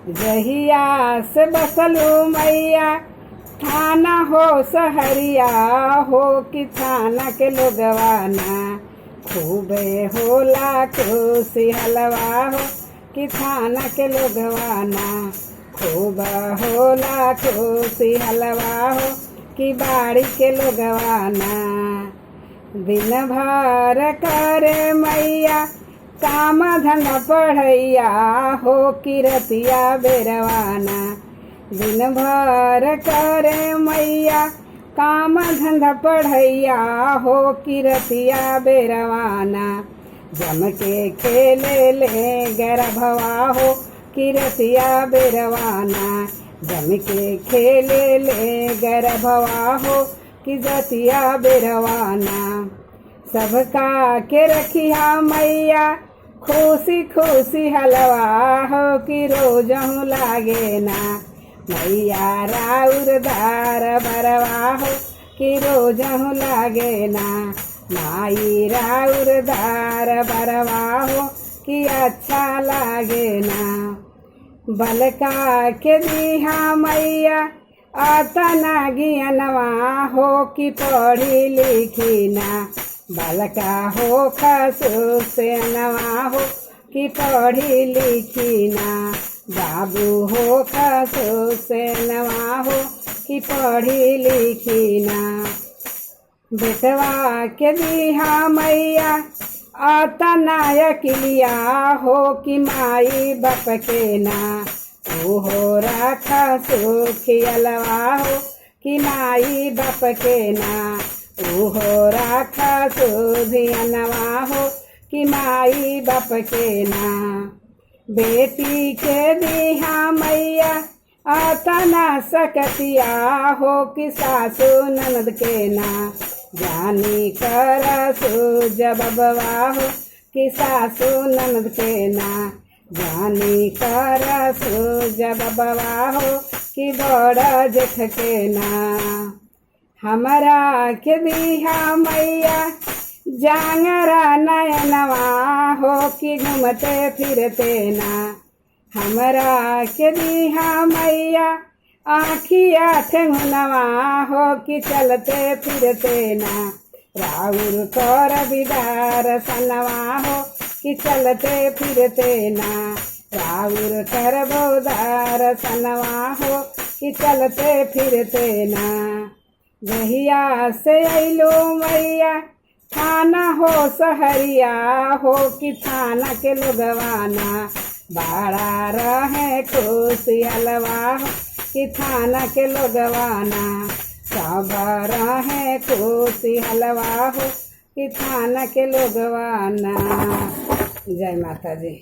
जहिया से बसलू मैया थाना हो सहरिया हो कि थाना के लोगवाना खूबे होला खुशी हलवा हो कि थाना के लोगवाना खूब होला खुशी हलवा हो कि बाड़ी के लोगवाना। दिन भर करे मैया काम धंधा पढ़ैया हो कि रतिया बेरवाना। दिन भर करे मैया काम धंधा पढ़ैया हो कि रतिया बेरवाना। जम के खेले ले गरभवा हो कि रतिया बेरवाना। जम के खेले ले गरभवा हो कि रतिया बेरवाना। सबका के रखिया मैया खुशी खुशी हलवा हो कि रोजहू लागे ना। मैया राउर दार बरवा हो कि रोजहू लागे ना। माई राउर दार बरवा हो कि अच्छा लागे ना। बलका के दीहा मैया अतना ज्ञानवा हो कि पढ़ी लिखी ना। बलका हो खसु से नवा हो कि पढ़ी लिखी ना। बाबू हो खसु से नवा हो कि पढ़ी लिखी ना। बेटवा के दीहा मैया अतना अकिलिया हो कि माई बाप के ना। ओहो राखा सुखियलवा हो कि माई बाप के ना। ओहो राखा सुधियनवा हो कि माई बाप के ना। बेटी के दीहा मैया अतना सकतिया हो कि सासू ननद के ना। जानी कर जबवा हो कि सासू ननद के ना। जानी कर जबवा हो कि बड़ा जेठ के ना। हमरा के दीहा मैया जांगरा नयनवा हो कि घूमते फिरते ना। हमरा के दीहा मैया आँखिया ठेंगुनवा हो कि चलते फिरते ना। राउर कर बिदार सनवा हो कि चलते फिरते ना। राउर कर बोदार सनवा हो कि चलते फिरते ना। जहिया से अइलो मैया थाना हो सहरिया हो कि थाना के लोगवाना। बाड़ा रहे खुशी हलवा हो कि थाना के लोगवाना। सब रहे खुशी हलवा हो कि थाना के लोगवाना। जय माता जी।